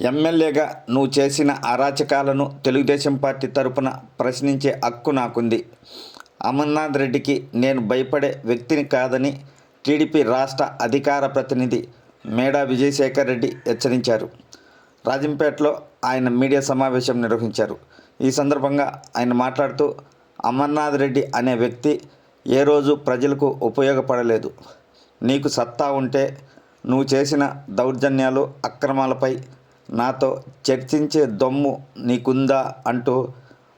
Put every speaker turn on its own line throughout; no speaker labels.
ఎమ్మెల్యేగా నువ్వు చేసిన అరాచకాలను తెలుగుదేశం పార్టీ తరపున ప్రశ్నించే హక్కు నాకుంది. అమర్నాథ్ రెడ్డికి నేను భయపడే వ్యక్తిని కాదని టీడీపీ రాష్ట్ర అధికార ప్రతినిధి మేడా విజయశేఖర్ రెడ్డి హెచ్చరించారు. రాజంపేటలో ఆయన మీడియా సమావేశం నిర్వహించారు. ఈ సందర్భంగా ఆయన మాట్లాడుతూ, అమర్నాథ్ రెడ్డి అనే వ్యక్తి ఏ రోజు ప్రజలకు ఉపయోగపడలేదు. నీకు సత్తా ఉంటే నువ్వు చేసిన దౌర్జన్యాలు, అక్రమాలపై నాతో చర్చించే దమ్ము నీకుందా అంటూ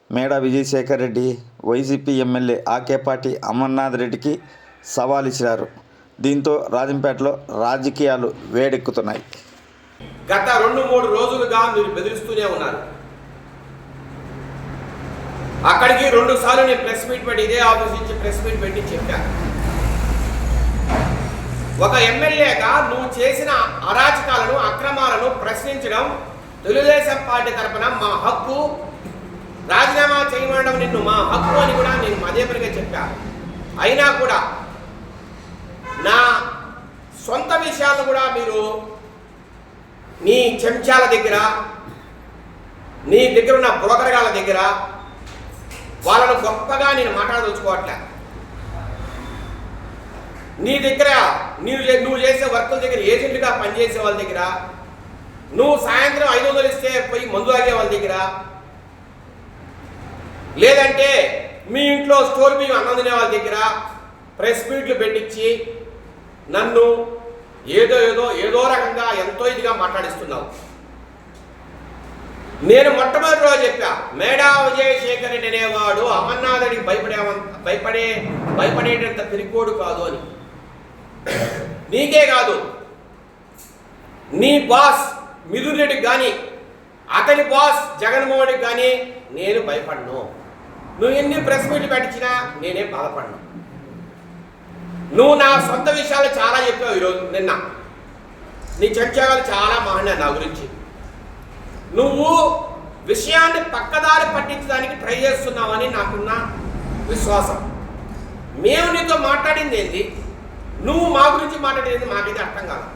మేడా విజయశేఖర్ రెడ్డి వైసీపీ ఎమ్మెల్యే ఆకేపాటి అమర్నాథ్ రెడ్డికి సవాల్ ఇచ్చారు. దీంతో రాజంపేటలో రాజకీయాలు వేడెక్కుతున్నాయి.
గత 2-3 రోజులుగా మీరు బెదిరిస్తూనే ఉన్నారు. అక్కడికి 2 సార్లు నేను ప్రెస్ మీట్ పెట్టి, ఇదే ఆఫీస్ నుంచి ప్రెస్ మీట్ పెట్టి చెప్పాను. ఒక ఎమ్మెల్యేగా నువ్వు చేసిన అరాచకాలను, అక్రమాలను ప్రశ్నించడం తెలుగుదేశం పార్టీ తరఫున మా హక్కు. రాజీనామా చేయడం నిన్ను మా హక్కు అని కూడా నేను అదే పనిగా చెప్పాను. అయినా కూడా నా సొంత విషయాలను కూడా మీరు నీ చెంచాల దగ్గర, నీ దగ్గర ఉన్న బ్రోకర్గాల దగ్గర వాళ్ళను గొప్పగా నేను మాట్లాడదలుచుకోవట్లే. నీ దగ్గర నువ్వు చేసే వర్కుల దగ్గర ఏజెంట్గా పనిచేసే వాళ్ళ దగ్గర, నువ్వు సాయంత్రం 500 ఇస్తే పోయి మందు తాగే వాళ్ళ దగ్గర, లేదంటే మీ ఇంట్లో స్టోర్ బియ్యం అన్నం తినే వాళ్ళ దగ్గర ప్రెస్ మీట్లు పెట్టించి నన్ను ఏదో రకంగా ఎంతో ఇదిగా మాట్లాడిస్తున్నావు. నేను మొట్టమొదటి రోజు చెప్పా, మేడా విజయశేఖర్ రెడ్డి అనేవాడు అమర్నాథ్ రెడ్డికి భయపడేటంత పిరికోడు కాదు అని. నీకే కాదు, నీ బాస్ మిథున్ రెడ్డికి కానీ, అతని బాస్ జగన్మోహన్ రెడ్డికి కానీ నేను భయపడను. నువ్వు ఎన్ని ప్రెస్ మీట్లు పెట్టించినా నేనేం బాధపడను. నువ్వు నా సొంత విషయాలు చాలా చెప్పావు. ఈరోజు నిన్న నీ చర్చలు చాలా మాట్లాడారు నా గురించి. నువ్వు విషయాన్ని పక్కదారి పట్టించడానికి ట్రై చేస్తున్నావని నాకున్న విశ్వాసం. మేము నీతో మాట్లాడింది ఏంటి, నువ్వు మా గురించి మాట్లాడేది మాకైతే అర్థం కాదు.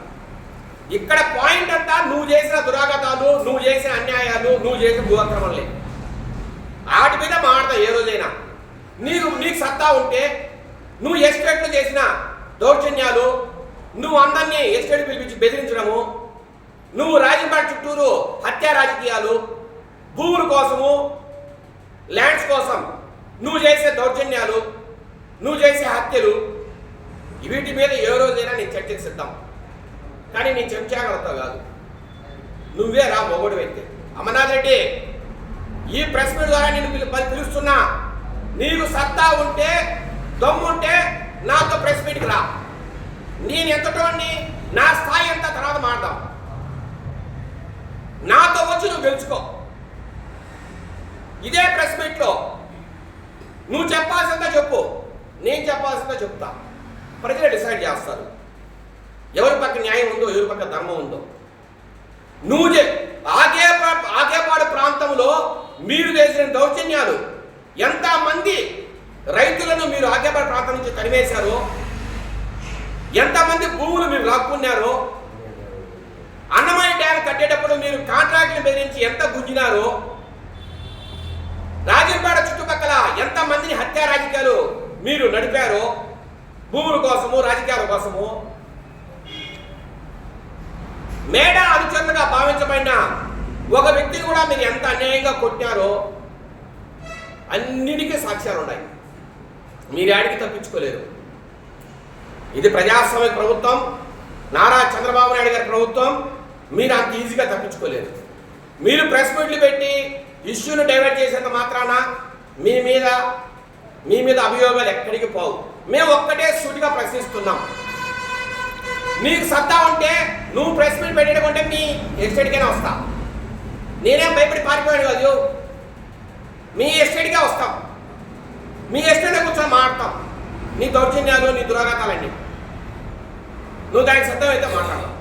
ఇక్కడ పాయింట్ అంతా నువ్వు చేసిన దురాగతాలు, నువ్వు చేసిన అన్యాయాలు, నువ్వు చేసిన భూఅక్రమాలే. వాటి మీద మాట్లాడతావు ఏ రోజైనా. నీకు సత్తా ఉంటే నువ్వు ఎస్టేట్లు చేసిన దౌర్జన్యాలు, నువ్వు అందరినీ ఎస్టేట్ పిలిపించి బెదిరించడము, నువ్వు రాజంపేట చుట్టూరు హత్యా రాజకీయాలు, భూముల కోసము, ల్యాండ్స్ కోసం నువ్వు చేసే దౌర్జన్యాలు, నువ్వు చేసే హత్యలు, వీటి మీద ఏ రోజైనా నేను చర్చకు సిద్ధం. కానీ నీ చెంచాగలతో కాదు. నువ్వే రా మొగోడు అయితే. అమర్నాథ్ రెడ్డి, ఈ ప్రెస్ మీట్ ద్వారా నేను పిలుస్తున్నా. నీకు సత్తా ఉంటే, దమ్ముంటే నాతో ప్రెస్ మీట్కి రా. నేను ఎంతటోని, నా స్థాయి ఎంత తర్వాత మాట్లాడదాం. నాతో వచ్చి నువ్వు గెలుచుకో. ఇదే ప్రెస్ మీట్లో నువ్వు చెప్పాల్సిందా చెప్పు, నేను చెప్పాల్సిందా చెప్తా. ప్రజలు డిసైడ్ చేస్తారు ఎవరి పక్క న్యాయం ఉందో, ఎవరి పక్క ధర్మం ఉందో. నువ్వు ఆకేపాడు ప్రాంతంలో మీరు చేసిన దౌర్జన్యాలు, ఎంతమంది రైతులను మీరు ఆకేపాడు ప్రాంతం నుంచి తరిమేశారో, ఎంతమంది భూములు మీరు లాక్కున్నారో, అన్నమయ్య డ్యామ్ కట్టేటప్పుడు మీరు కాంట్రాక్టులు బెదిరించి ఎంత గుంజినారో, రాజంపేట చుట్టుపక్కల ఎంతమందిని హత్యా రాజకీయాలు మీరు నడిపారో, భూముల కోసము, రాజకీయాల కోసము. మేడా అనుచరులుగా భావించబడిన ఒక వ్యక్తిని కూడా మీరు ఎంత అన్యాయంగా కొట్టారో అన్నిటికీ సాక్ష్యాలు ఉన్నాయి. మీరు ఆడికి తప్పించుకోలేరు. ఇది ప్రజాస్వామ్య ప్రభుత్వం, నారా చంద్రబాబు నాయుడు గారి ప్రభుత్వం. మీరు అంత ఈజీగా తప్పించుకోలేరు. మీరు ప్రెస్ మీట్లు పెట్టి ఇష్యూను డైవర్ట్ చేసేంత మాత్రాన మీ మీద అభియోగాలు ఎక్కడికి పోవు. మేము ఒక్కటే సూటిగా ప్రశ్నిస్తున్నాం. నీకు సత్తా ఉంటే నువ్వు ప్రెస్ మీట్ పెట్టేటంటే మీ ఎస్టేట్కైనా వస్తా. నేనేం భయపడి పారిపోయాడు కాదు. మీ ఎస్టేట్కే వస్తాం. మీ ఎస్టేట్లో కూర్చొని మాట్లాడతాం. నీ దౌర్జన్యాలు, నీ దురాఘాతాలన్నీ నువ్వు దానికి సిద్ధమైతే మాట్లాడతాం.